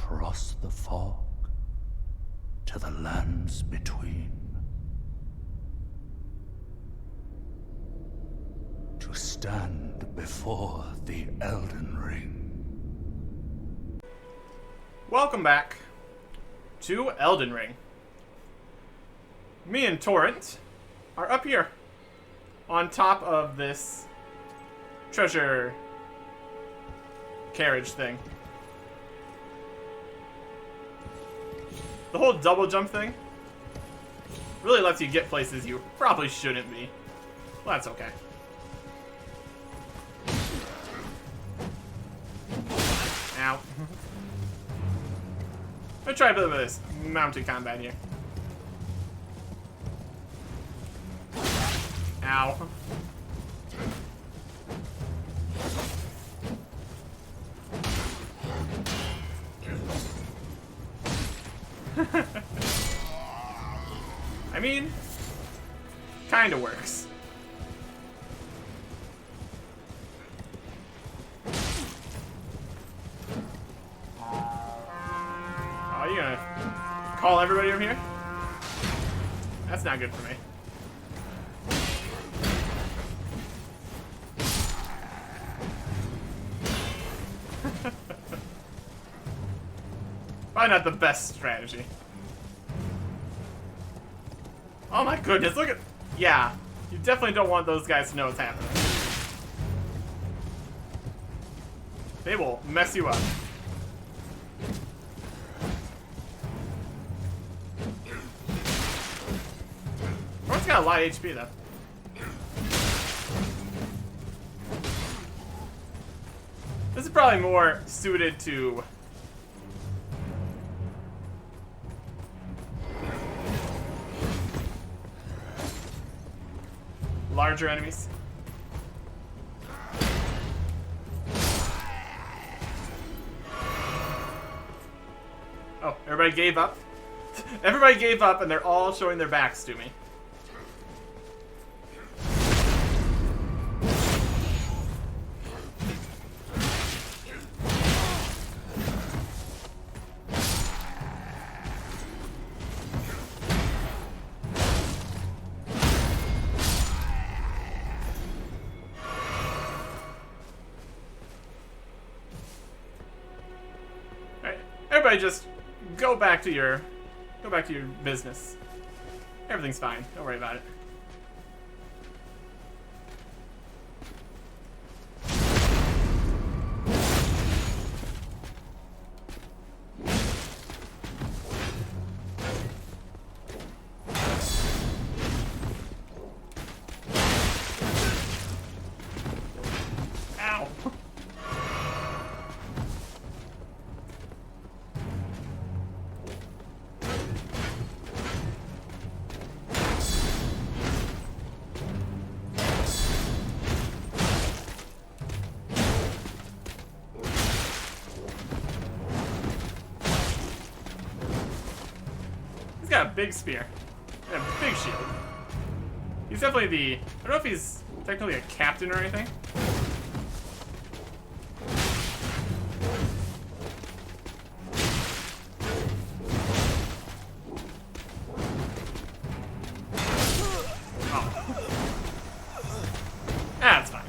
across the fog to the lands between. To stand before the Elden Ring. Welcome back to Elden Ring. Me and Torrent are up here on top of this treasure carriage thing. The whole double jump thing really lets you get places you probably shouldn't be. Well, that's okay. Ow. Let's try a bit of this mounted combat here. Ow. I mean, kinda works. Oh, you gonna call everybody over here? That's not good for me. Probably not the best strategy. Oh my goodness, look at... Yeah, you definitely don't want those guys to know what's happening. They will mess you up. Torrent's got a lot of HP though. This is probably more suited to... larger enemies. Oh, everybody gave up? Everybody gave up and they're all showing their backs to me. Everybody just go back to your business. Everything's fine. Don't worry about it. Ow. He's got a big spear and a big shield. He's definitely the... I don't know if he's technically a captain or anything. Oh. That's fine.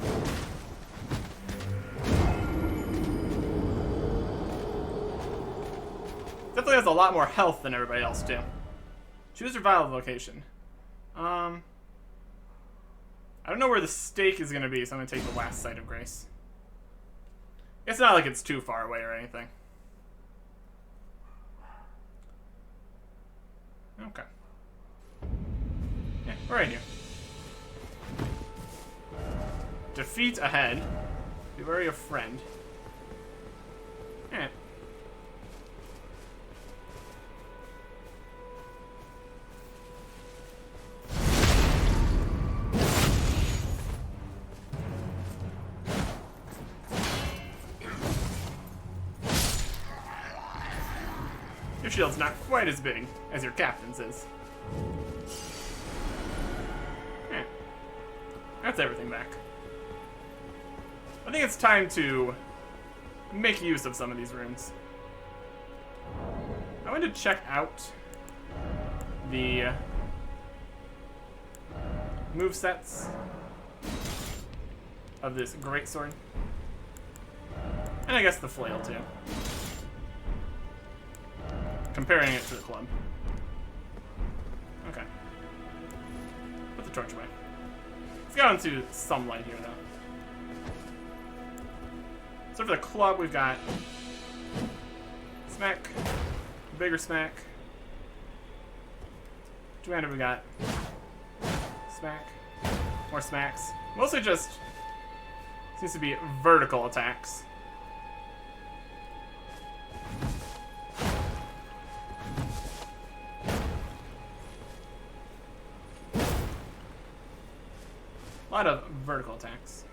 Definitely has a lot more health than everybody else too. Choose your vital location. I don't know where the stake is going to be, so I'm going to take the last site of grace. It's not like it's too far away or anything. Okay. Yeah, we're right here. Defeat ahead. Be wary of friend. Eh. Your shield's not quite as big as your captain's is. Eh. That's everything back. I think it's time to make use of some of these rooms. I want to check out the movesets of this greatsword. And I guess the flail, too. Comparing it to the club. Okay. Put the torch away. Let's get on to some light here, though. So for the club, we've got smack, bigger smack. Two-handed, we got smack, more smacks. Mostly just seems to be vertical attacks. A lot of vertical attacks.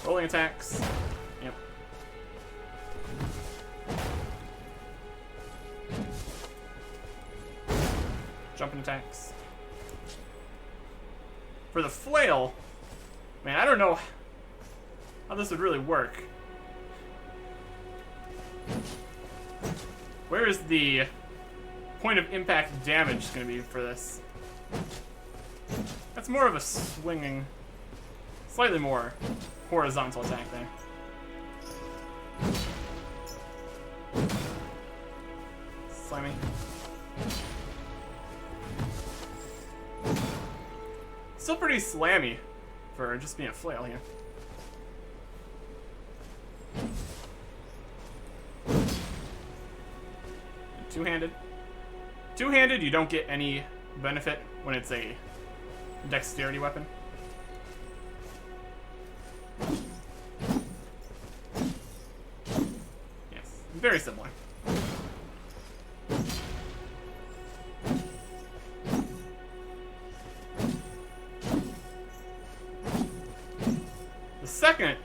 Rolling attacks. Yep. Jumping attacks. For the flail, man, I don't know how this would really work. Where is the point of impact damage going to be for this? That's more of a swinging, slightly more horizontal attack there. Slimy. Still pretty slammy for just being a flail here. Two-handed. Two-handed, you don't get any benefit when it's a dexterity weapon. Yes, very similar. The second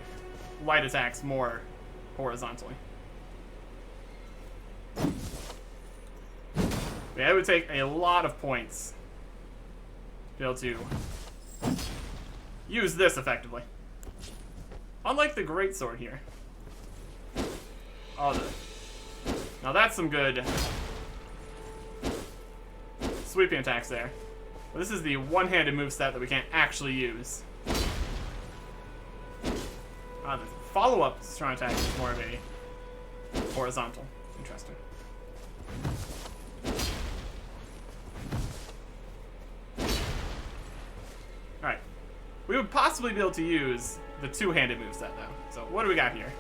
light attacks more horizontally. Yeah, it would take a lot of points to be able to use this effectively. Unlike the greatsword here. Oh, now that's some good sweeping attacks there. But this is the one-handed moveset that we can't actually use. The follow-up strong attack is more of a horizontal. Interesting. Alright. We would possibly be able to use the two-handed moveset, though. So, what do we got here?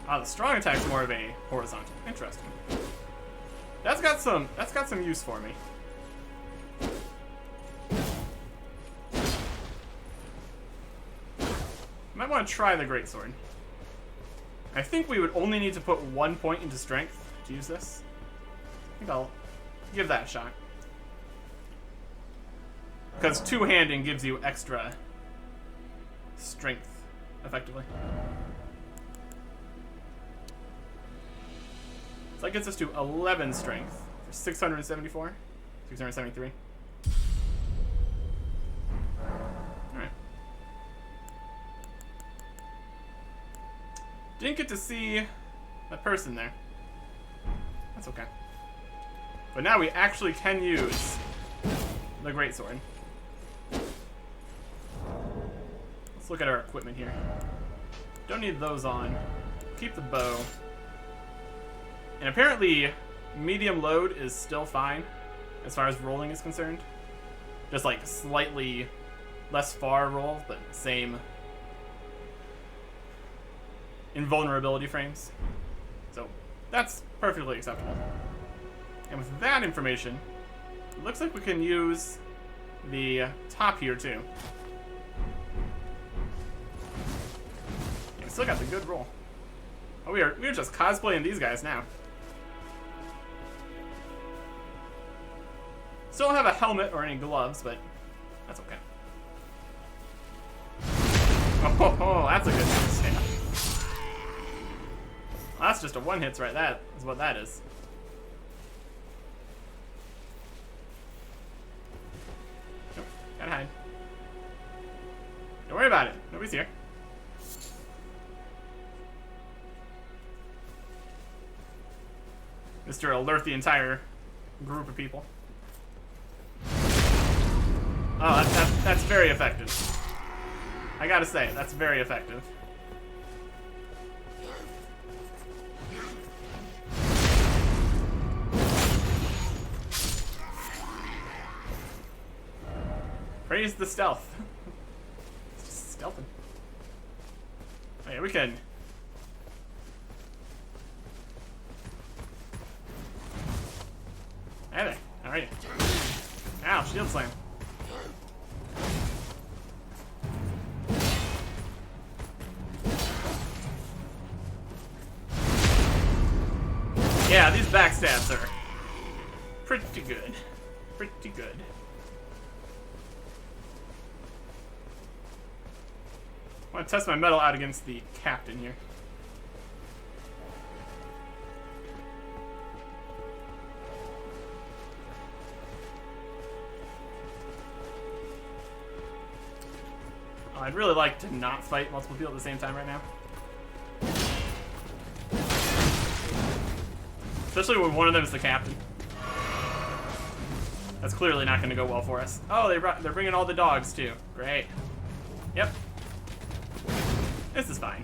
The strong attack's more of a horizontal. Interesting. That's got some use for me. Might want to try the greatsword. I think we would only need to put 1 point into strength to use this. I think I'll give that a shot. Because two-handing gives you extra strength, effectively. So that gets us to 11 strength for 674, 673. Alright. Didn't get to see that person there. That's okay. But now we actually can use the greatsword. Let's look at our equipment here. Don't need those on. Keep the bow. And apparently, medium load is still fine as far as rolling is concerned. Just like slightly less far roll, but same invulnerability frames. So that's perfectly acceptable. And with that information, it looks like we can use the top here too. Yeah, we still got the good roll. Oh, we are just cosplaying these guys now. Still don't have a helmet or any gloves, but that's okay. Oh, that's a good hit. Yeah. Well, that's just a one hits right. That is what that is. Nope. he's here. Mr. Alert the entire group of people. Oh, that's very effective. I gotta say, that's very effective. Praise the stealth. It's just stealthing. Oh yeah, we can. Hey there, how are you? Ow, shield slam. Yeah, these backstabs are pretty good. Pretty good. I want to test my metal out against the captain here. I'd really like to not fight multiple people at the same time right now. Especially when one of them is the captain. That's clearly not going to go well for us. Oh, they're bringing all the dogs too. Great. Yep. This is fine.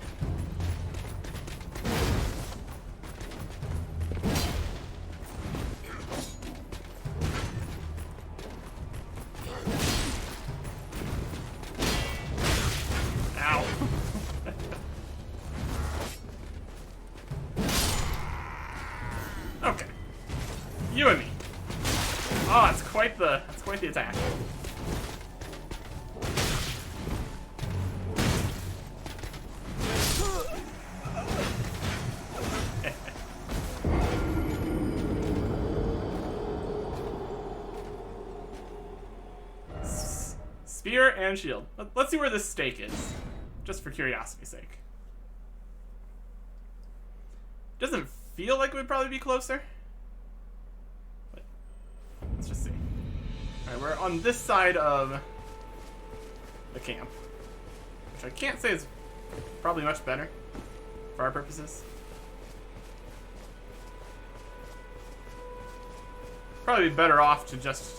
Ow. Okay. You and me. Oh, that's quite the attack. Spear and shield. Let's see where this stake is, just for curiosity's sake. Doesn't feel like it would probably be closer. But let's just see. Alright, we're on this side of the camp, which I can't say is probably much better for our purposes. Probably be better off to just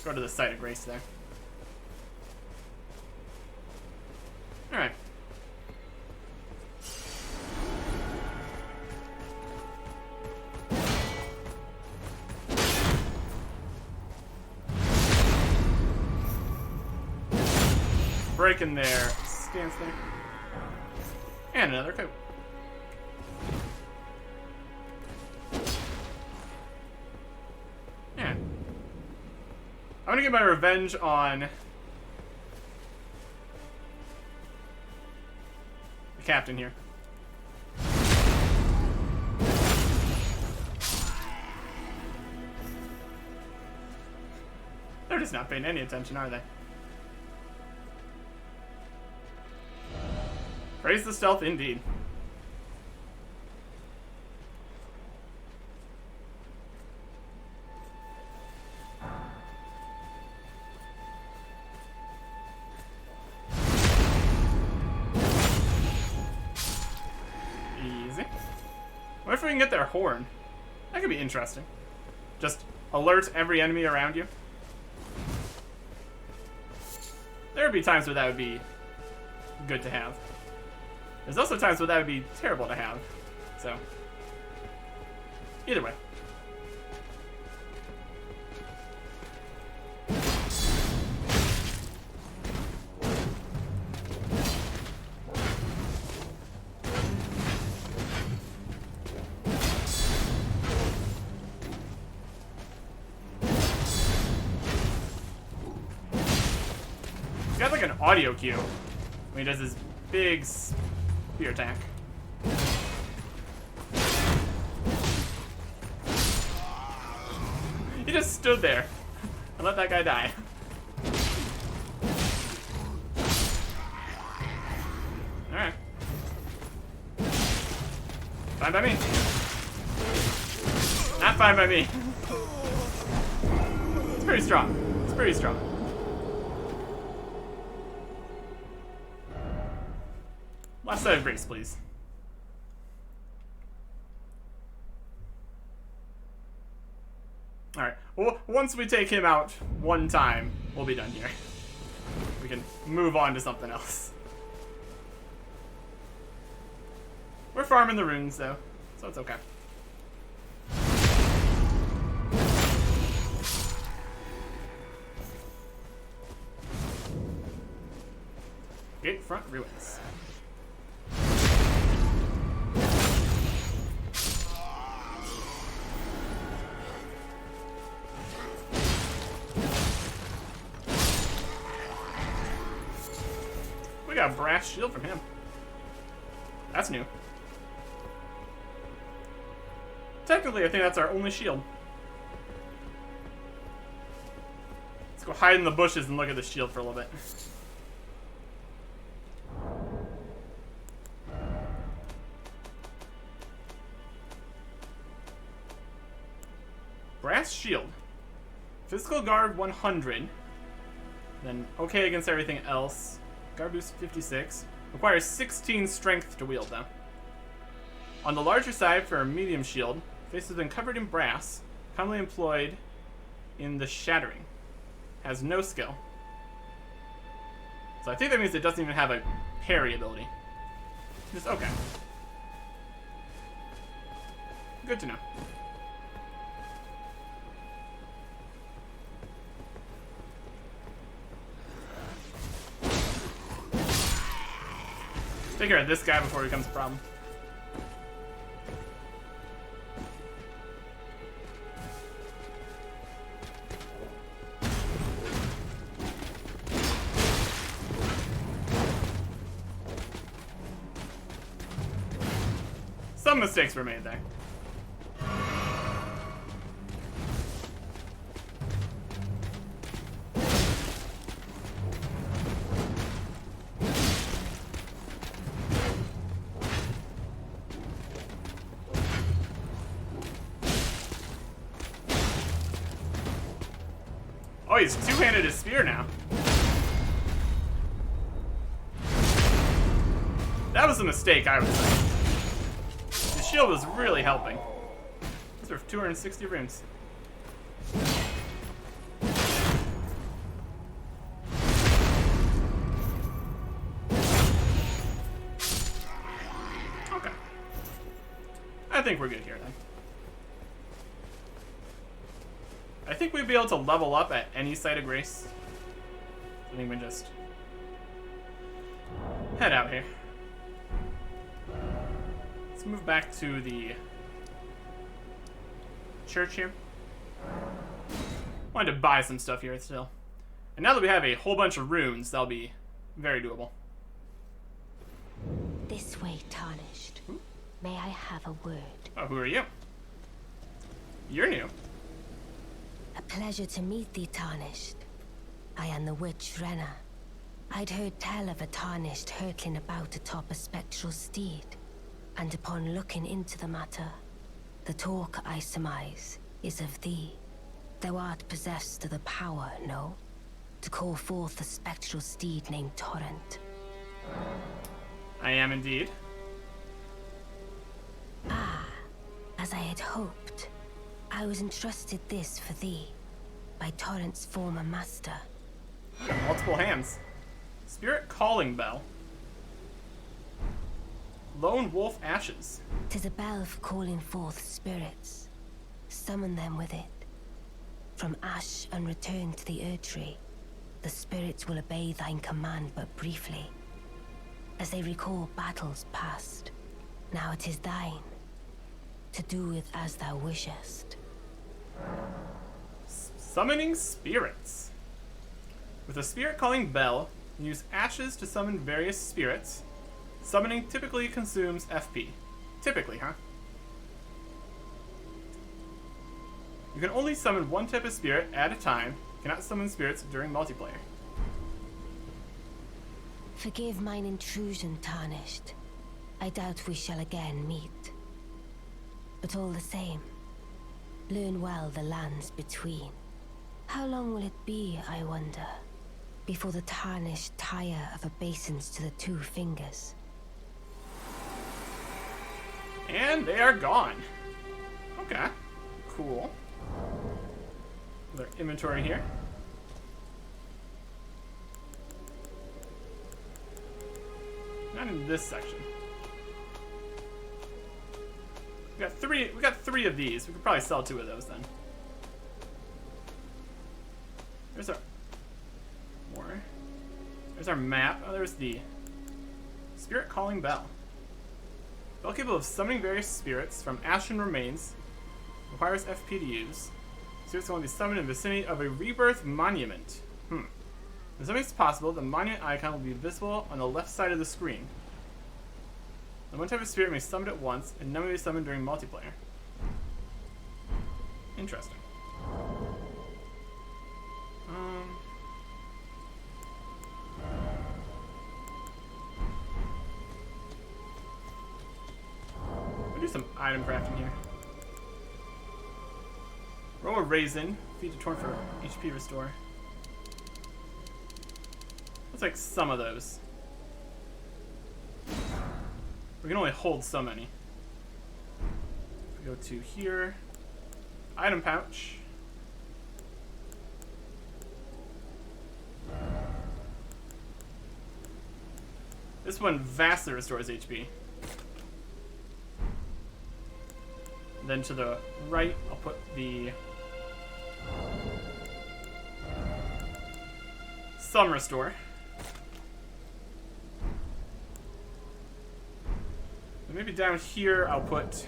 go to the site of grace there. Alright. Breaking their stance there. And another coat. Yeah. I'm gonna get my revenge on the captain here. They're just not paying any attention, are they? Praise the stealth indeed. Easy. What if we can get their horn? That could be interesting. Just alert every enemy around you. There would be times where that would be good to have. There's also times where that would be terrible to have. So, either way. He's got like an audio cue when he does his big spear attack. He just stood there and let that guy die. Alright. Fine by me. Not fine by me. It's pretty strong. It's pretty strong. Last side of grace, please. Alright, well, once we take him out one time, we'll be done here. We can move on to something else. We're farming the runes, though, so it's okay. Gatefront ruins. We got a brass shield from him. That's new. Technically, I think that's our only shield. Let's go hide in the bushes and look at the shield for a little bit. Brass shield. Physical guard 100. Then okay against everything else. Guard boost 56. Requires 16 strength to wield though. On the larger side for a medium shield, face has been covered in brass, commonly employed in the shattering. Has no skill. So I think that means it doesn't even have a parry ability. Just okay. Good to know. Take care of this guy before he becomes a problem. Some mistakes were made there. Oh, he's two-handed his spear now. That was a mistake, I would say. The shield was really helping. Those are 260 runes. Okay. I think we're good here then. I think we'd be able to level up at any site of grace. I think we just head out here. Let's move back to the church here. Wanted to buy some stuff here still. And now that we have a whole bunch of runes, that'll be very doable. This way, Tarnished. May I have a word? Oh, who are you? You're new. A pleasure to meet thee, Tarnished. I am the witch Renna. I'd heard tell of a Tarnished hurtling about atop a spectral steed, and upon looking into the matter, the talk, I surmise, is of thee. Thou art possessed of the power, no? To call forth a spectral steed named Torrent. I am indeed. Ah, as I had hoped. I was entrusted this for thee, by Torrent's former master. Got multiple hands. Spirit Calling Bell. Lone Wolf Ashes. 'Tis a bell for calling forth spirits. Summon them with it. From ash and return to the Erdtree, the spirits will obey thine command but briefly, as they recall battles past. Now it is thine, to do with as thou wishest. Summoning spirits. With a spirit calling bell, use ashes to summon various spirits. Summoning typically consumes FP. Typically, huh? You can only summon one type of spirit at a time. Cannot summon spirits during multiplayer. Forgive mine intrusion, Tarnished. I doubt we shall again meet. But all the same, learn well the lands between. How long will it be, I wonder, before the Tarnished tire of obeisance to the two fingers? And they are gone. Okay. Cool. Their inventory here. Not in this section. We got three of these. We could probably sell 2 of those then. There's our more. There's our map. Oh, there's the Spirit Calling Bell. Bell capable of summoning various spirits from ashen remains. Requires FP to use. Spirits can only be summoned in the vicinity of a rebirth monument. If something is possible, the monument icon will be visible on the left side of the screen. The one type of spirit may be summoned at once, and none may be summoned during multiplayer. Interesting. We'll do some item crafting here. Roll a raisin. Feed to torn for HP restore. Looks like some of those. We can only hold so many. If we go to here. Item pouch. This one vastly restores HP. Then to the right, I'll put the some restore. And maybe down here I'll put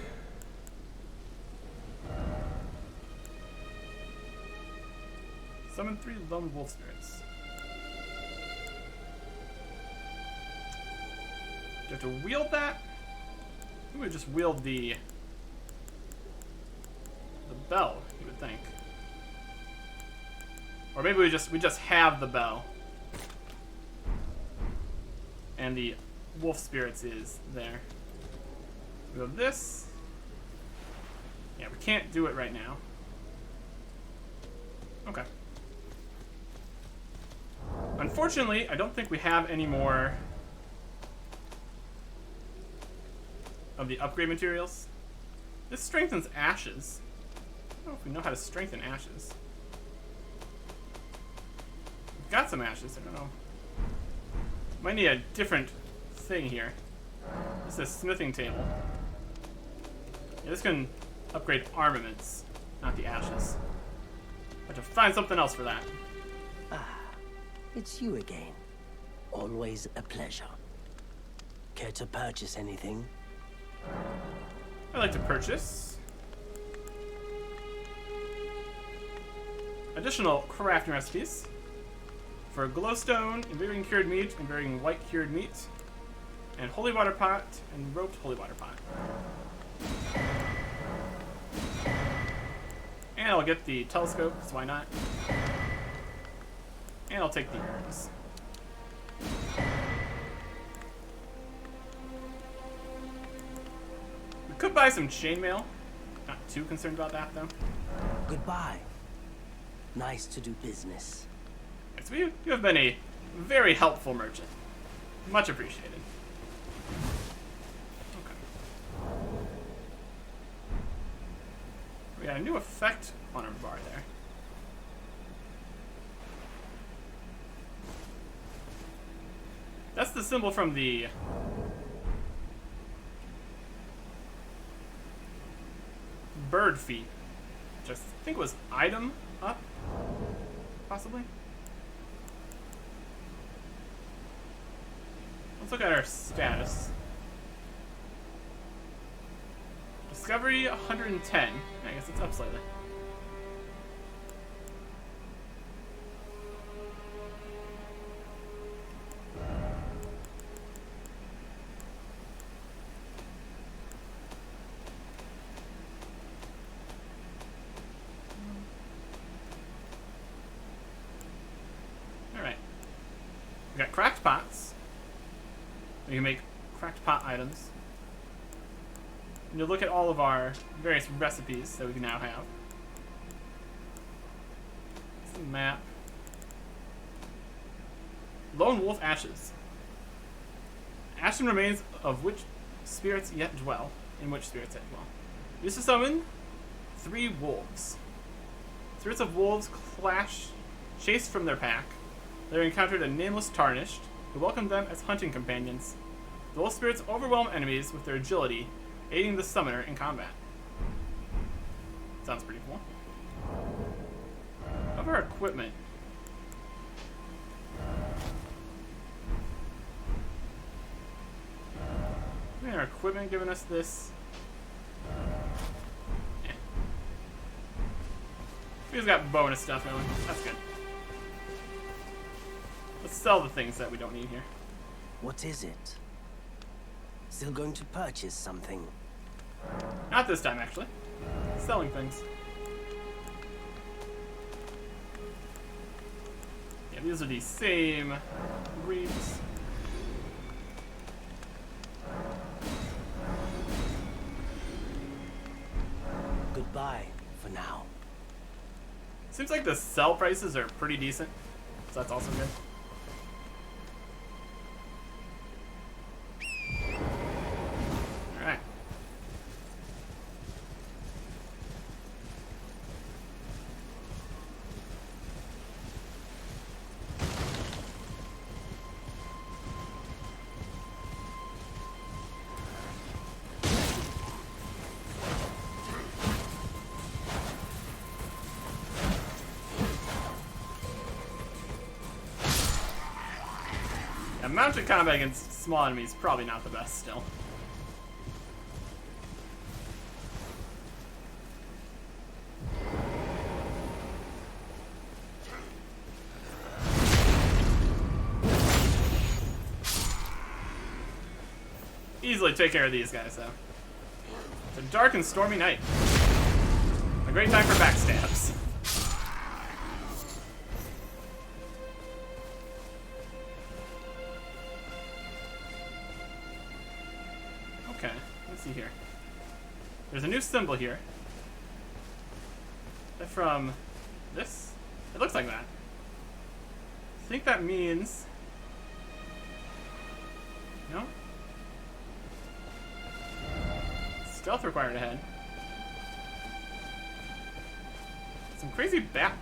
summon 3 lone wolf spirits. Do you have to wield that? I think we just wield the bell, you would think. Or maybe we just have the bell. And the wolf spirits is there. We have this. Yeah, we can't do it right now. Okay. Unfortunately, I don't think we have any more of the upgrade materials. This strengthens ashes. I don't know if we know how to strengthen ashes. We've got some ashes, I don't know. Might need a different thing here. This is a smithing table. Yeah, this can upgrade armaments, not the ashes. I have to find something else for that. It's you again. Always a pleasure. Care to purchase anything? I'd like to purchase additional crafting recipes for glowstone, invigorating cured meat, invigorating white cured meat, and holy water pot, and roped holy water pot. And I'll get the telescope, because why not? And I'll take the urns. We could buy some chainmail. Not too concerned about that, though. Goodbye. Nice to do business. So you have been a very helpful merchant. Much appreciated. Okay. We got a new effect on our bar there. That's the symbol from the bird feet, which I think was item up, possibly. Let's look at our status. Discovery 110. I guess it's up slightly. Alright. We got cracked pots. We can make cracked pot items. And you'll look at all of our various recipes that we can now have. It's the map. Lone Wolf Ashes. Ashen remains of which spirits yet dwell. In which spirit's head? Well, used to summon 3 wolves. Spirits of wolves chased from their pack. They encountered a nameless Tarnished, who welcomed them as hunting companions. The wolf spirits overwhelm enemies with their agility, aiding the summoner in combat. Sounds pretty cool. How about our equipment? Our equipment giving us this. We've got bonus stuff going. That's good. Let's sell the things that we don't need here. What is it? Still going to purchase something? Not this time, actually. Selling things. Yeah, these are the same reads. Goodbye for now. Seems like the sell prices are pretty decent, so that's also good. Alright. Mounted combat against small enemies is probably not the best still. Easily take care of these guys, though. It's a dark and stormy night. A great time for backstabs. Okay, let's see here. There's a new symbol here. Is that from this? It looks like that. I think that means... No? Stealth required ahead. Some crazy bat.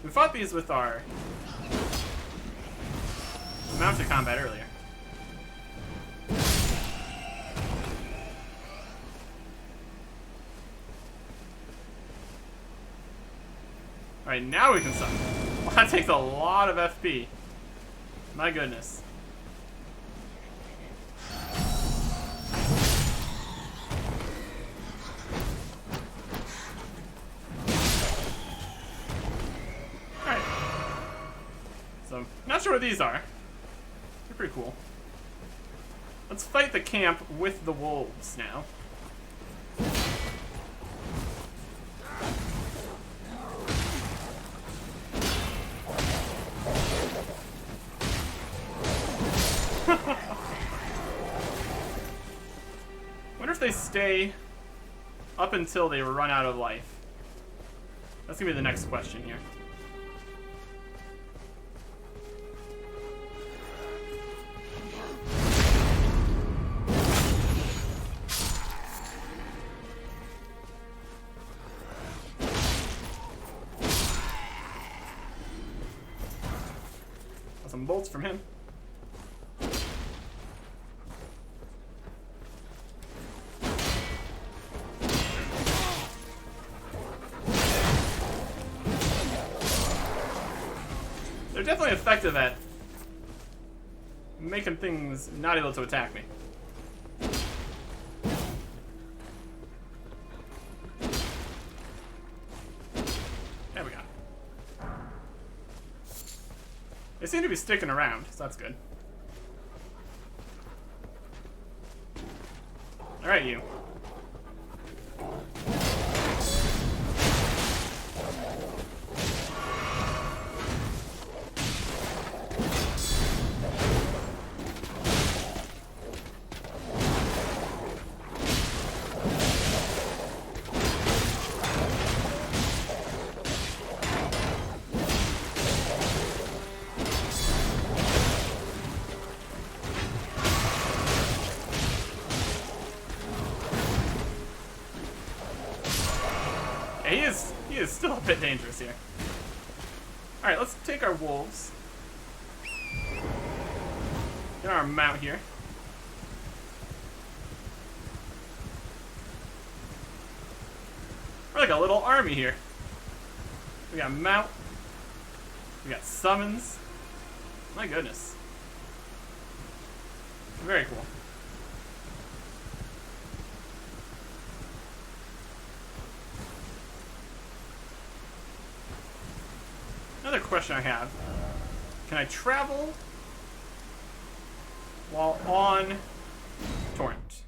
We fought these with our mounted combat earlier. Alright, now we can summon. Well, that takes a lot of FP. My goodness. Alright. So, not sure what these are. They're pretty cool. Let's fight the camp with the wolves now. Wonder if they stay up until they run out of life. That's gonna be the next question here. Got some bolts from him. They're definitely effective at making things not able to attack me. There we go. They seem to be sticking around, so that's good. Alright, you. is still a bit dangerous here. Alright, let's take our wolves. Get our mount here. We're like a little army here. We got mount. We got summons. My goodness. Very cool. Another question I have. Can I travel while on Torrent?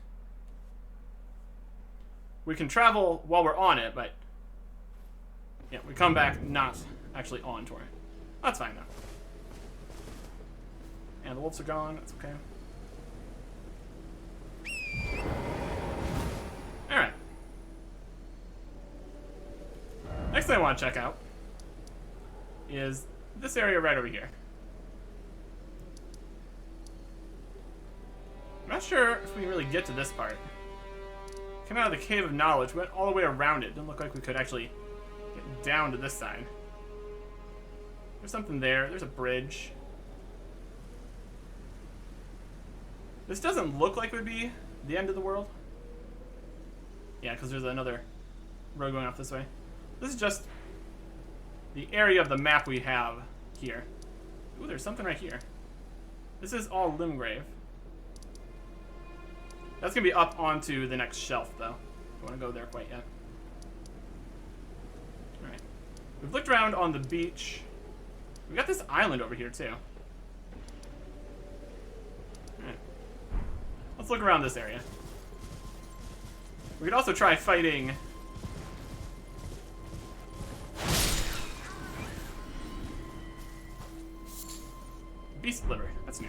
We can travel while we're on it, but yeah, we come back not actually on Torrent. That's fine though. And the wolves are gone, that's okay. Alright. Next thing I want to check out is this area right over here. I'm not sure if we can really get to this part. Came out of the Cave of Knowledge, went all the way around it. Didn't look like we could actually get down to this side. There's something there. There's a bridge. This doesn't look like it would be the end of the world. Yeah, because there's another road going off this way. This is just the area of the map we have here. Ooh, there's something right here. This is all Limgrave. That's going to be up onto the next shelf, though. Don't want to go there quite yet. Alright. We've looked around on the beach. We got this island over here, too. Alright. Let's look around this area. We could also try fighting Beast Liver. That's new.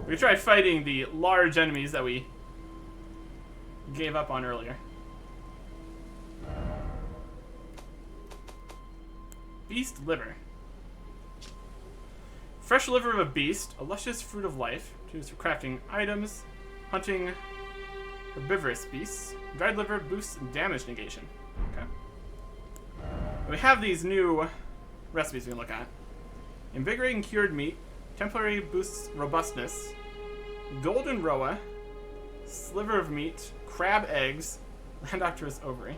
We could try fighting the large enemies that we gave up on earlier. Beast Liver. Fresh liver of a beast, a luscious fruit of life, used for crafting items, hunting herbivorous beasts. Dried liver boosts damage negation. Okay. We have these new recipes we can look at. Invigorating cured meat, temporary boosts robustness, golden roa, sliver of meat, crab eggs, Landoctorus ovary,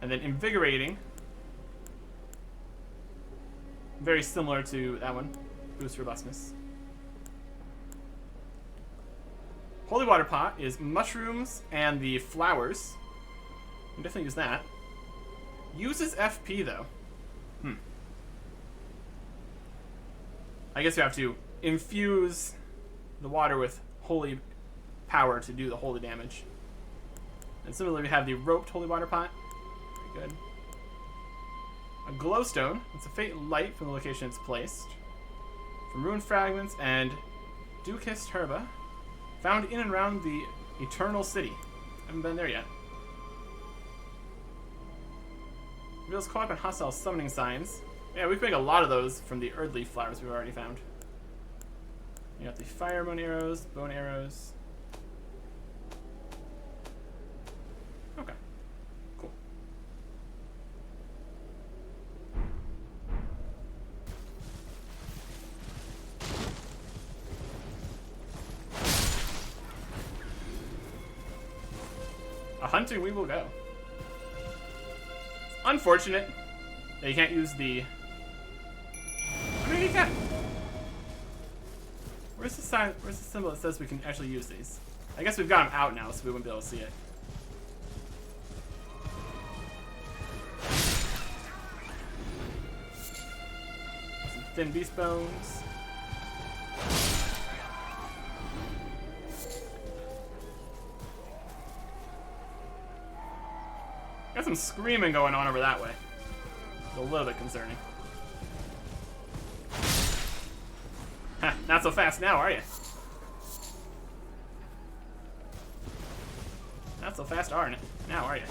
and then invigorating. Very similar to that one, boosts robustness. Holy water pot is mushrooms and the flowers. We can definitely use that. Uses FP though. I guess you have to infuse the water with holy power to do the holy damage. And similarly, we have the roped holy water pot. Very good. A glowstone. It's a faint light from the location it's placed. From ruined fragments and Dukist herba, found in and around the Eternal City. Haven't been there yet. Reveals caught up in hostile summoning signs. Yeah, we can make a lot of those from the Earthleaf flowers we've already found. You got the fire bone arrows, bone arrows. Okay, cool. A hunting we will go. It's unfortunate that you can't use the... I mean, you can. Where's the sign? Where's the symbol that says we can actually use these? I guess we've got them out now, so we wouldn't be able to see it. Some thin beast bones. Got some screaming going on over that way. It's a little bit concerning. Huh, not so fast now, are you? Not so fast, are you? Now, are you?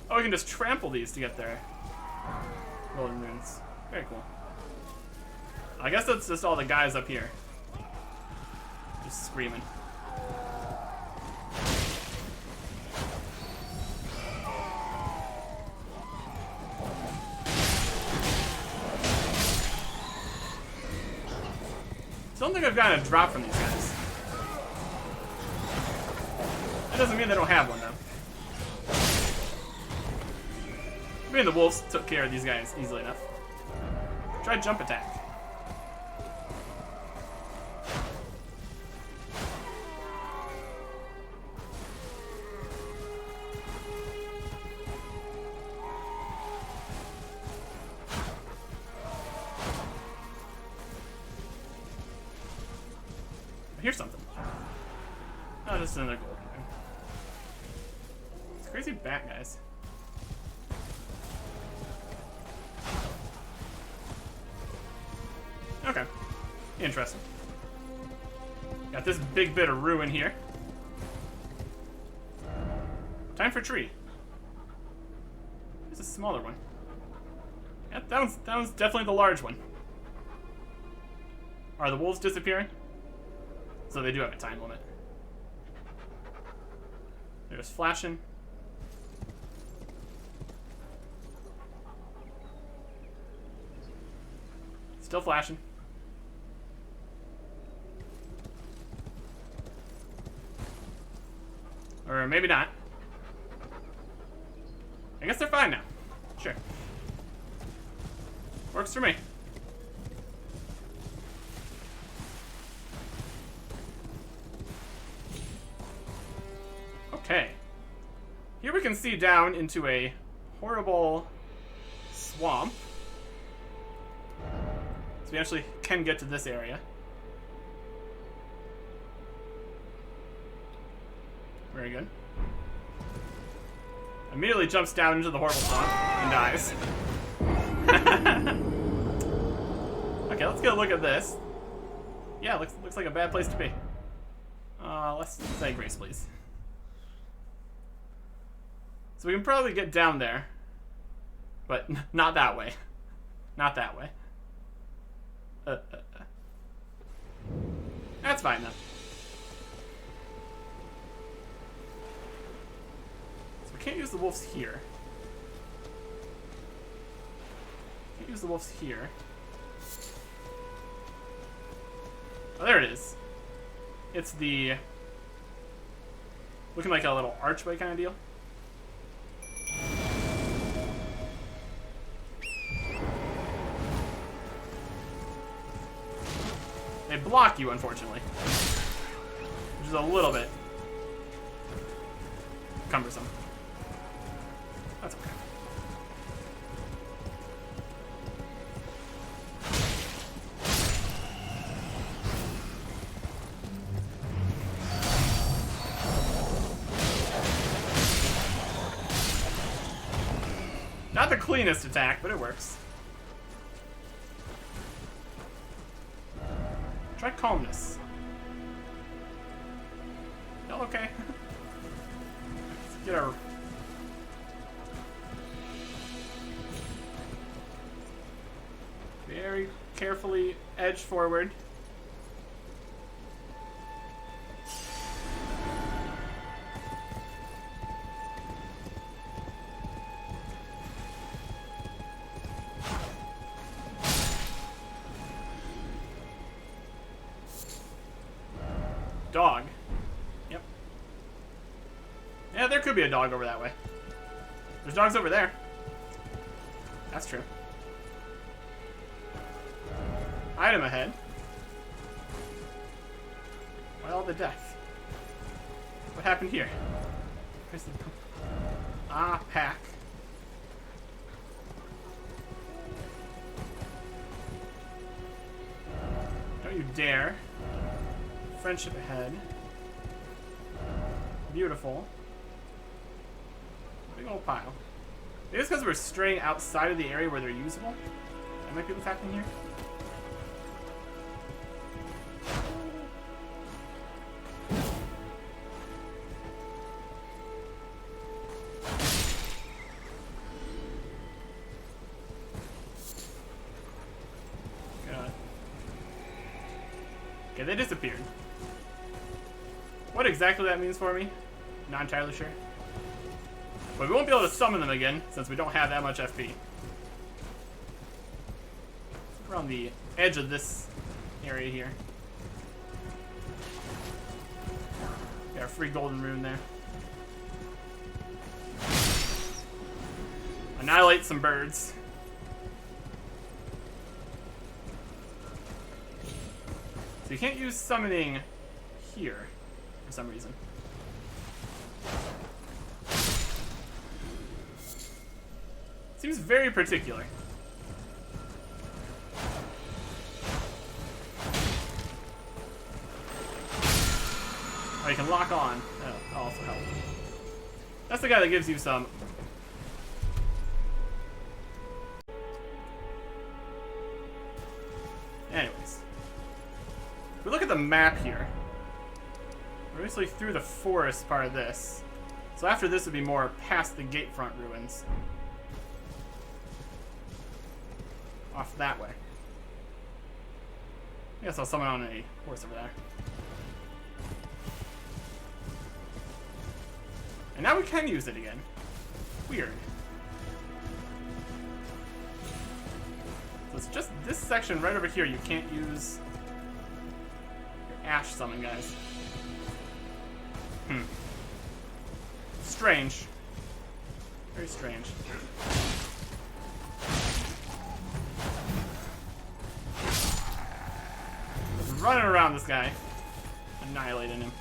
Oh, we can just trample these to get their golden runes. Very cool. I guess that's just all the guys up here. Just screaming. Still don't think I've gotten a drop from these guys. That doesn't mean they don't have one, though. I mean, the wolves took care of these guys easily enough. Try jump attack. Here's something. Oh, this is another gold. It's crazy bat guys. Okay. Interesting. Got this big bit of ruin here. Time for tree. There's a smaller one. Yeah, that one's definitely the large one. Are the wolves disappearing? So they do have a time limit. There's flashing. Still flashing. Or maybe not. I guess they're fine now. Sure. Works for me. Okay. Here we can see down into a horrible swamp. So we actually can get to this area. Very good. Immediately jumps down into the horrible swamp and dies. Okay, let's get a look at this. Yeah, looks like a bad place to be. Let's say grace, please. So we can probably get down there, but not that way. Not that way. That's fine though. So we can't use the wolves here. Can't use the wolves here. Oh, there it is. It's the looking like a little archway kind of deal. They block you, unfortunately, which is a little bit cumbersome. That's okay. Not the cleanest attack, but it works. Try calmness. Y'all okay? Let's get our... Very carefully edge forward. Dog. Yep. Yeah, there could be a dog over that way. There's dogs over there. That's true. Item ahead. Why all the death? What happened here? Ah, pack. Don't you dare. Friendship ahead. Beautiful. Big old pile. Maybe it's because we're straying outside of the area where they're usable. That might be what's happening here. God. Okay, they disappeared. What exactly that means for me, not entirely sure. But we won't be able to summon them again, since we don't have that much FP. We're on the edge of this area here. Got a free golden rune there. Annihilate some birds. So you can't use summoning here for some reason. Seems very particular. Oh, you can lock on. That'll also help. That's the guy that gives you some. Anyways. If we look at the map here, we're basically through the forest part of this. So after this would be more past the gatefront ruins. Off that way. I guess I'll summon on a horse over there. And now we can use it again. Weird. So it's just this section right over here you can't use your ash summon, guys. Strange. Very strange. Just running around this guy. Annihilating him.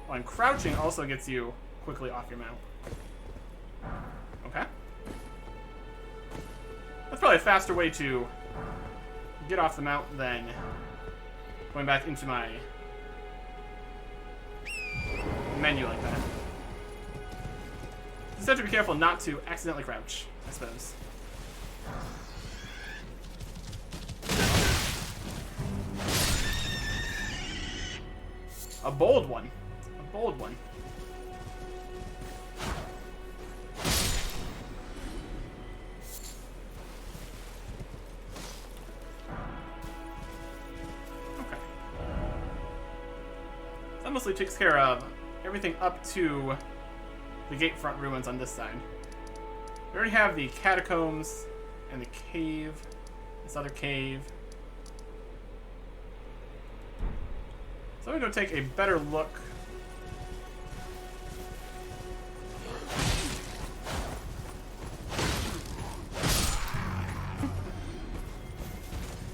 Oh, and crouching also gets you quickly off your mount. Okay. That's probably a faster way to get off the mount than going back into my menu like that. Just have to be careful not to accidentally crouch, I suppose. A bold one. A bold one. Okay. That mostly takes care of everything up to the gatefront ruins on this side. We already have the catacombs and the cave. This other cave. So I'm going to go take a better look.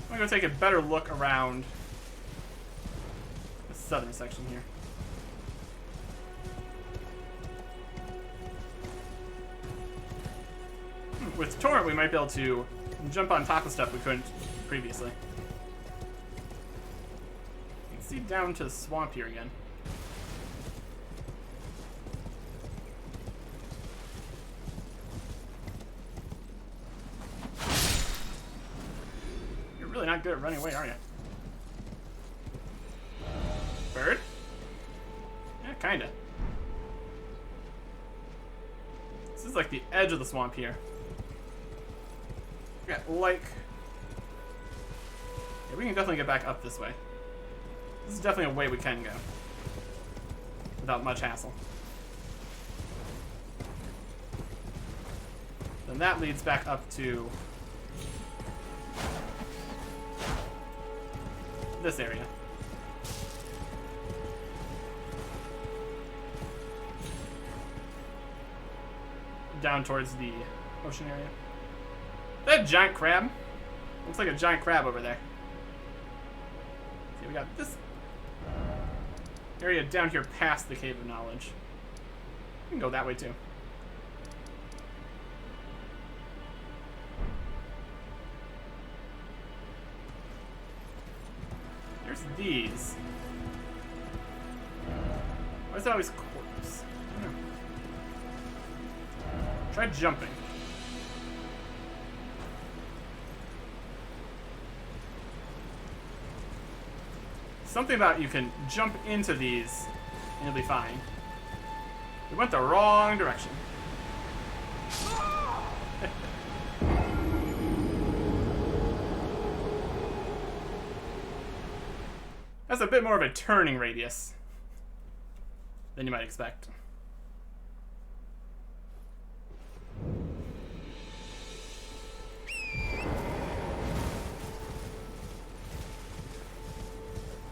I'm going to take a better look around the southern section here. With Torrent, we might be able to jump on top of stuff we couldn't previously. You can see down to the swamp here again. You're really not good at running away, are you? Bird? Yeah, kinda. This is like the edge of the swamp here. Yeah, like... Yeah, we can definitely get back up this way. This is definitely a way we can go. Without much hassle. Then that leads back up to... this area. Down towards the ocean area. That giant crab? Looks like a giant crab over there. Okay, we got this area down here past the Cave of Knowledge. We can go that way too. There's these. Why is that always corpse? I don't know. Try jumping. Something about you can jump into these and you'll be fine. We went the wrong direction. That's a bit more of a turning radius than you might expect.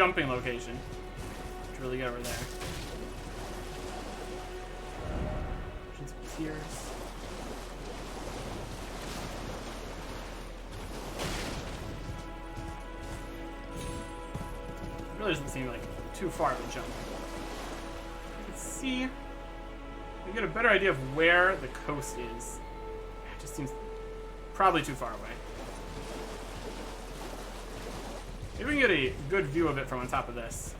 jumping location. To really get over there. Some piers. Really doesn't seem like too far of a jump. Let's see. We get a better idea of where the coast is. It just seems probably too far away. Maybe we can get a good view of it from on top of this.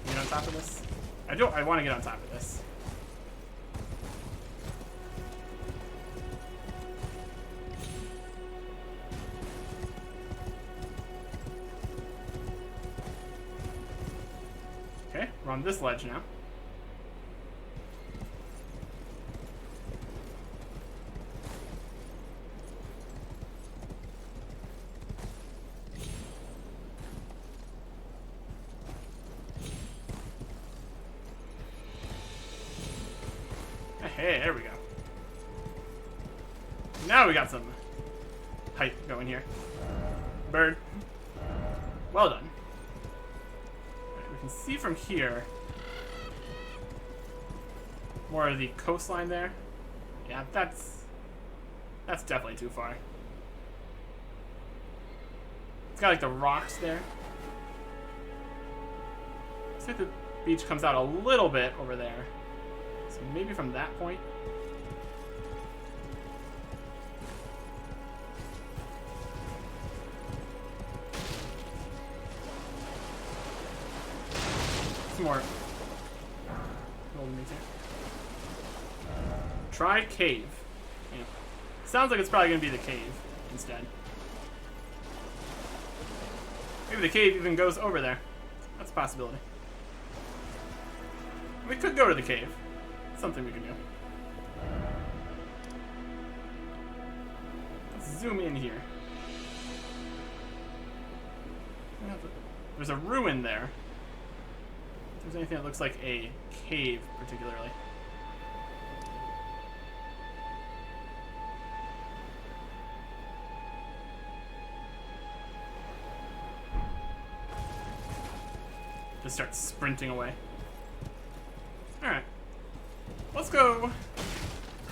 Get on top of this? I want to get on top of this. Okay, we're on this ledge now. Hey, there we go. Now we got some height going here. Bird. Well done. Right, we can see from here more of the coastline there. Yeah, that's definitely too far. It's got like the rocks there. Looks like the beach comes out a little bit over there. So maybe from that point. Some more golden meat here. Try cave. Yeah. Sounds like it's probably going to be the cave instead. Maybe the cave even goes over there. That's a possibility. We could go to the cave. Something we can do. Let's zoom in here. There's a ruin there. If there's anything that looks like a cave, particularly. Just start sprinting away. Alright. Let's go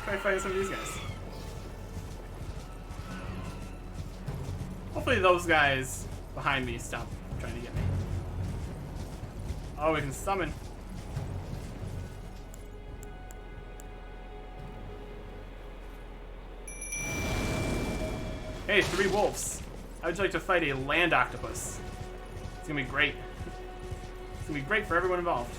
try to fight some of these guys. Hopefully those guys behind me stop trying to get me. Oh, we can summon. Hey, 3 wolves. How would you like to fight a land octopus? It's gonna be great. It's gonna be great for everyone involved.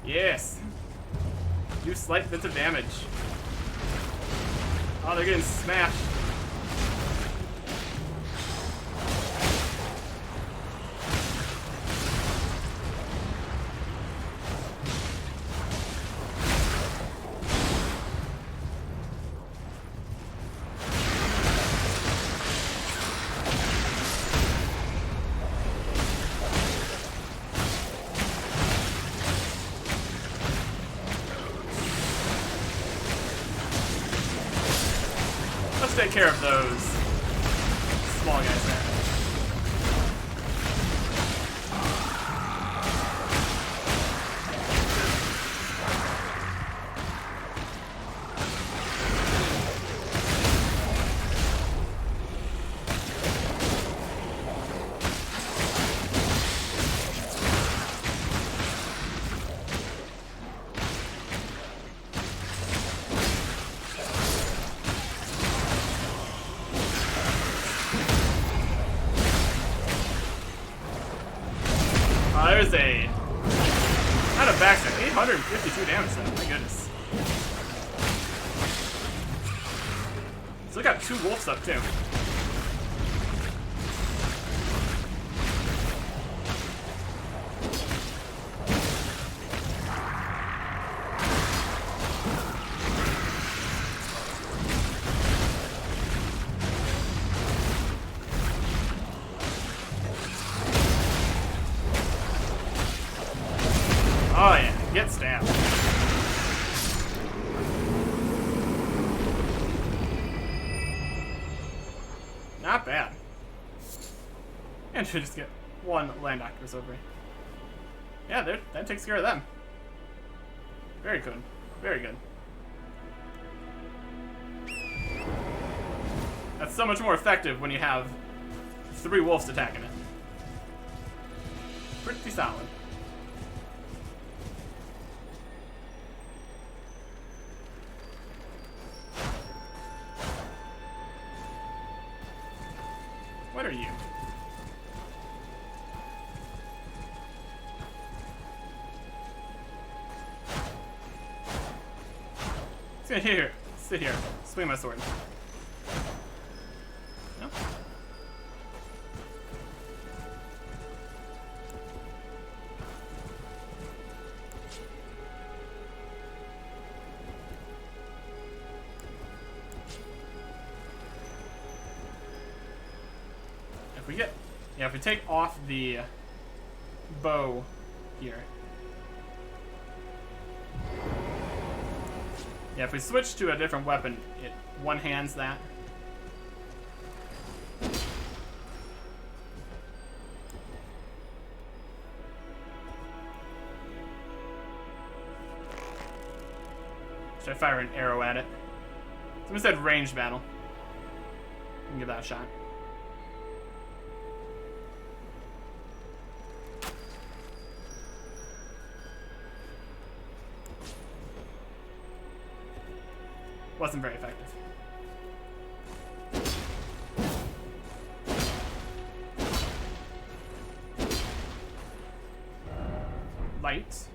Yes! Do slight bits of damage. Oh, they're getting smashed. Let's take care of those small guys there. There's a... Not a backstab. 852 damage though. My goodness. Still got 2 wolves up too. Not bad. And we just get one land octopus over. Yeah, that takes care of them. Very good. Very good. That's so much more effective when you have 3 wolves attacking it. Pretty solid. What are you? Just gonna sit here, swing my sword. No? If we take off the bow here. Yeah, if we switch to a different weapon, it one-hands that. Should I fire an arrow at it? Someone said range battle. We can give that a shot. Wasn't very effective. Light.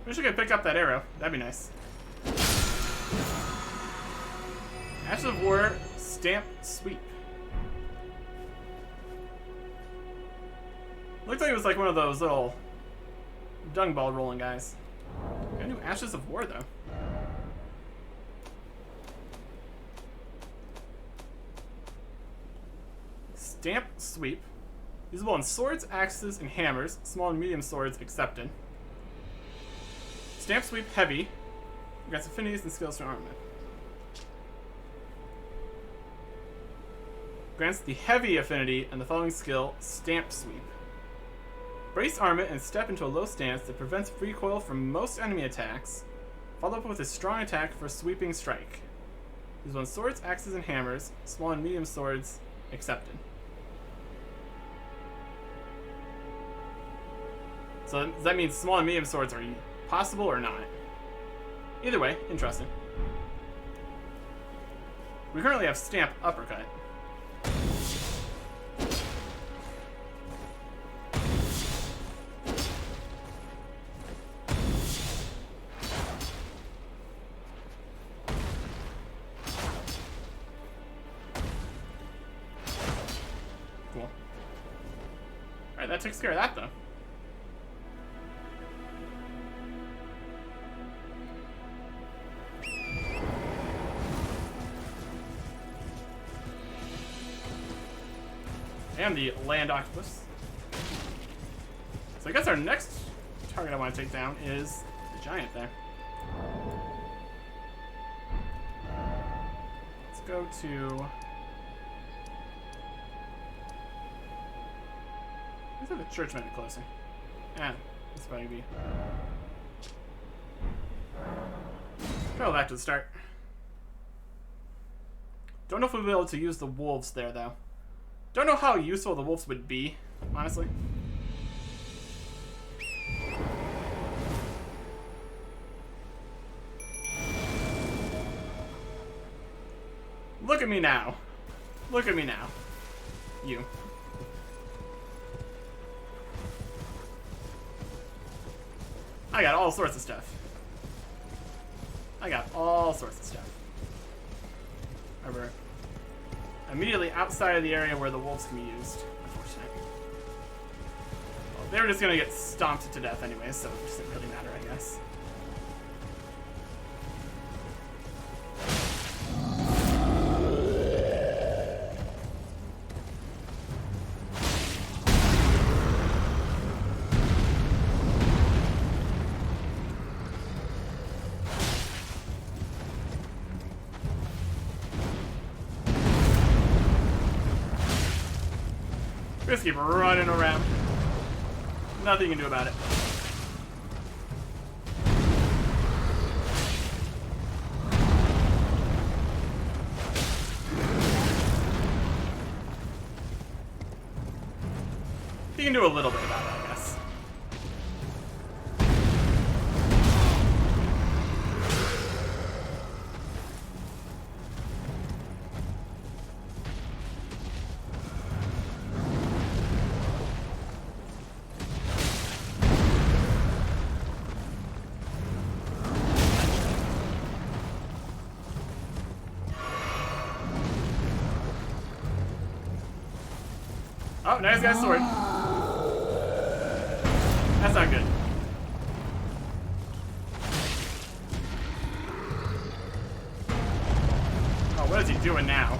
Wish I could pick up that arrow. That'd be nice. Ashes of War, Stamp, Sweep. Looked like it was like one of those little dung ball rolling guys. Got new Ashes of War though. Stamp, Sweep. Usable on swords, axes, and hammers. Small and medium swords accepted. Stamp, Sweep, Heavy. Grants affinities and skills to armament. Grants the Heavy affinity and the following skill, Stamp, Sweep. Brace armament and step into a low stance that prevents recoil from most enemy attacks. Follow up with a strong attack for a sweeping strike. Usable on swords, axes, and hammers. Small and medium swords accepted. So does that mean small and medium swords are possible or not? Either way, interesting. We currently have Stamp Uppercut. Cool. Alright, that takes care of that though. And the land octopus. So I guess our next target I want to take down is the giant there. Let's go to... Let's have the church might be closer. This might be... Go back to the start. Don't know if we'll be able to use the wolves there though. Don't know how useful the wolves would be, honestly. Look at me now. Look at me now. You. I got all sorts of stuff. I got all sorts of stuff. However, immediately outside of the area where the wolves can be used. Unfortunate. Well, they were just gonna get stomped to death anyway, so it doesn't really matter, I guess. Just keep running around. Nothing you can do about it. You can do a little bit about it, I guess. Oh, nice guy's sword. That's not good. Oh, what is he doing now?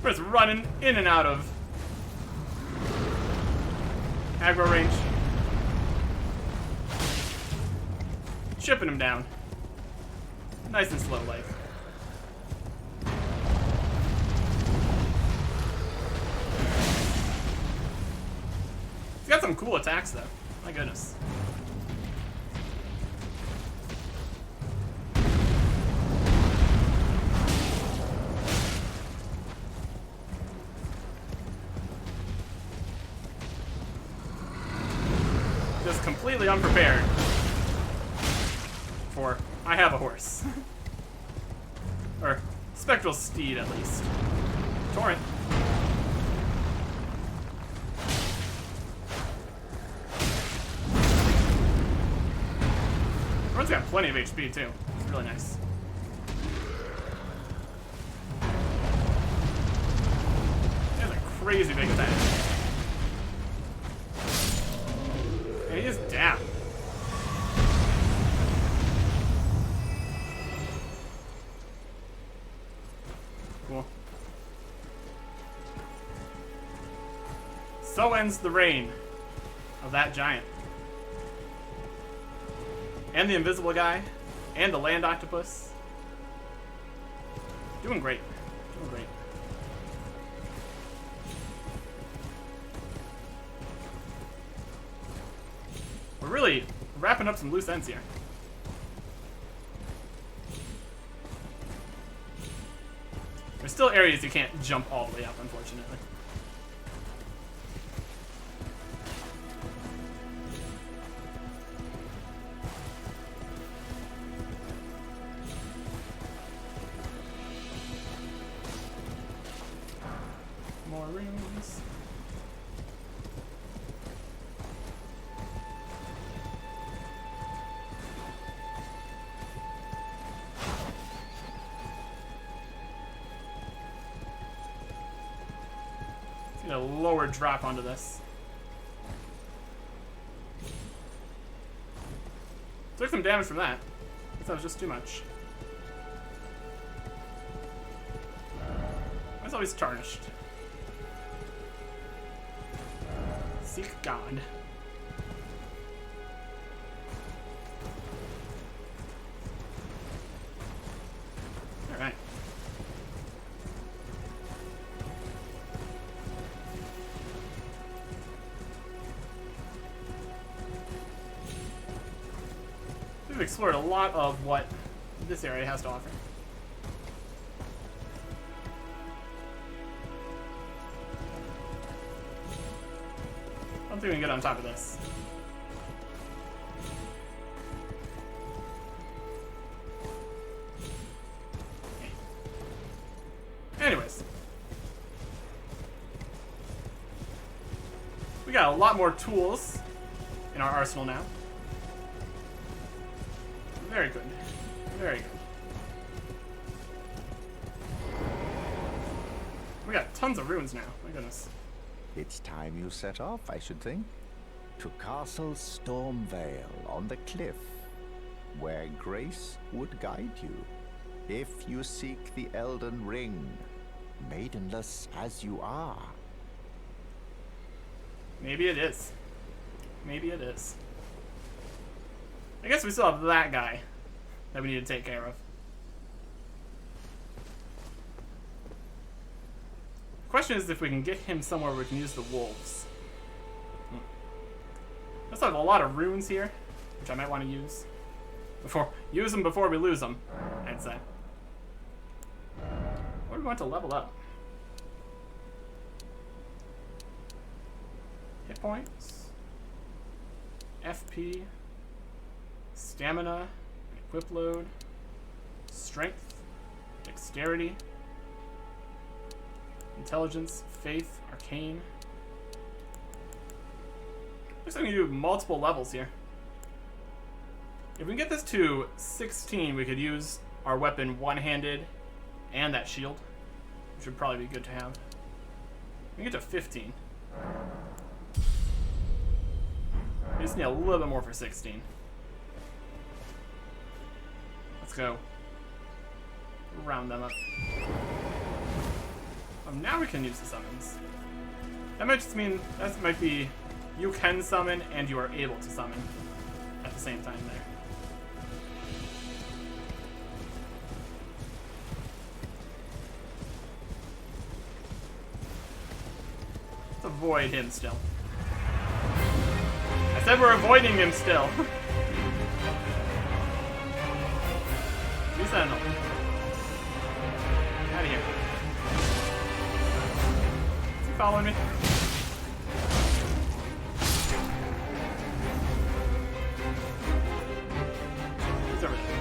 We're just running in and out of aggro range. Chipping him down. Nice and slow, like. He's got some cool attacks, though. My goodness. Just completely unprepared for I have a horse. Or spectral steed, at least. Torrent. Torrent's got plenty of HP too. It's really nice. He has a crazy big attack. And he is down. Cool. So ends the reign of that giant. And the invisible guy. And the land octopus. Doing great. Doing great. We're really wrapping up some loose ends here. There's still areas you can't jump all the way up, unfortunately. More rooms. A lower drop onto this. Took some damage from that. I guess that was just too much. It's always tarnished. Seek God. Alright. We've explored a lot of what this area has to offer. I don't think we can get on top of this. Anyways. We got a lot more tools in our arsenal now. Very good. Very good. We got tons of runes now. My goodness. It's time you set off, I should think. to Castle Stormvale on the cliff, where grace would guide you, if you seek the Elden Ring, maidenless as you are. Maybe it is. Maybe it is. I guess we still have that guy that we need to take care of. The question is if we can get him somewhere where we can use the wolves. Let's have a lot of runes here, which I might want to use. Use them before we lose them, I'd say. What do we want to level up? Hit points, FP, stamina, equip load, strength, dexterity, intelligence, faith, arcane. Looks like we can do multiple levels here. If we can get this to 16, we could use our weapon one-handed and that shield, which would probably be good to have. We can get to 15. We just need a little bit more for 16. Let's go. Round them up. Now we can use the summons. That might just mean that might be you can summon and you are able to summon at the same time there. Let's avoid him still. I said we're avoiding him still. Be sentinel. Out of here. Is he following me? He's over there.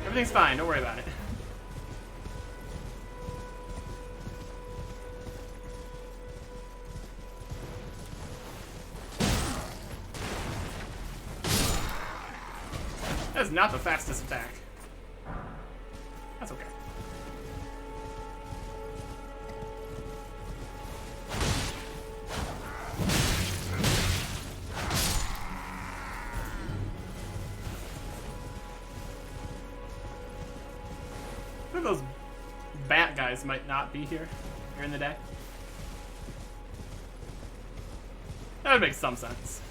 Everything's fine, don't worry about it. That is not the fastest attack. That's okay. I think those bat guys might not be here during the day. That would make some sense.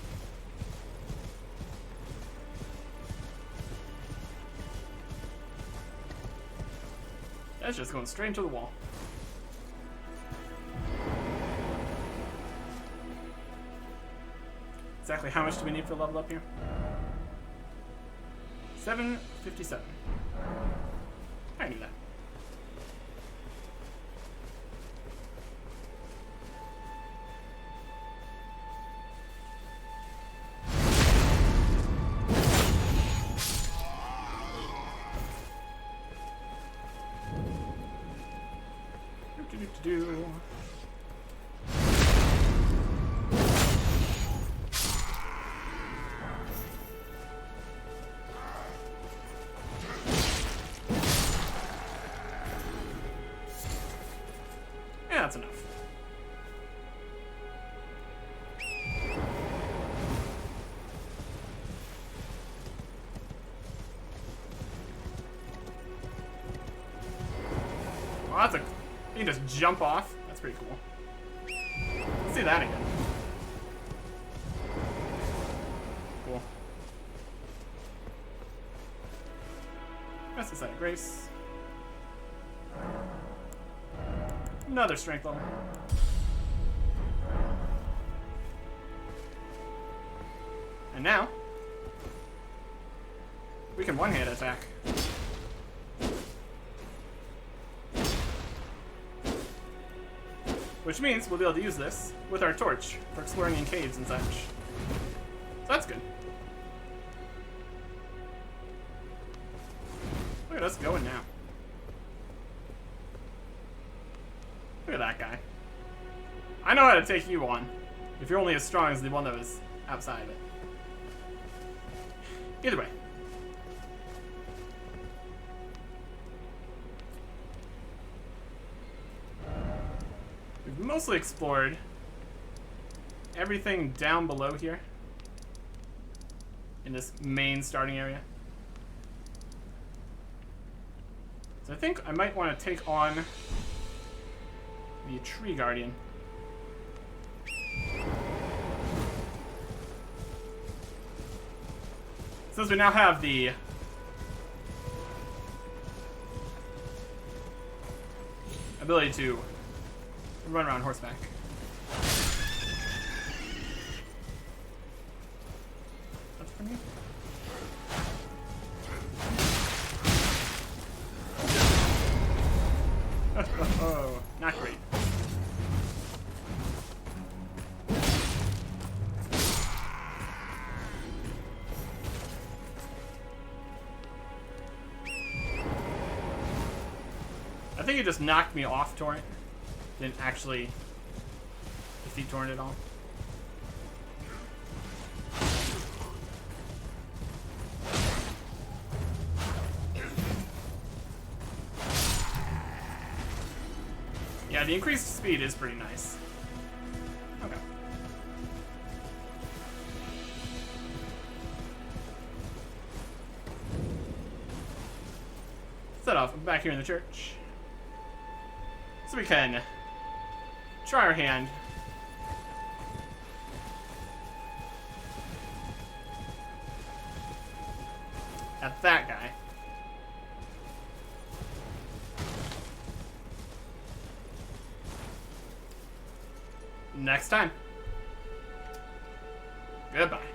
That's just going straight into the wall. Exactly how much do we need for level up here? 757. I knew that. Do. Yeah, that's enough. Well, that's a... You can just jump off. That's pretty cool. Let's see that again. Cool. That's the side of grace. Another strength level. And now we can one-hand attack. Which means we'll be able to use this with our torch for exploring in caves and such. So that's good. Look at us going now. Look at that guy. I know how to take you on, if you're only as strong as the one that was outside of it. Either way. We've mostly explored everything down below here. in this main starting area. So I think I might want to take on the Tree Guardian. Since we now have the ability to run around horseback. That's for me. Oh, not great. I think it just knocked me off Torrent. Didn't actually defeat Torrent at all. Yeah, the increased speed is pretty nice. Okay. Set off. I'm back here in the church. So we can try our hand at that guy. Next time. Goodbye.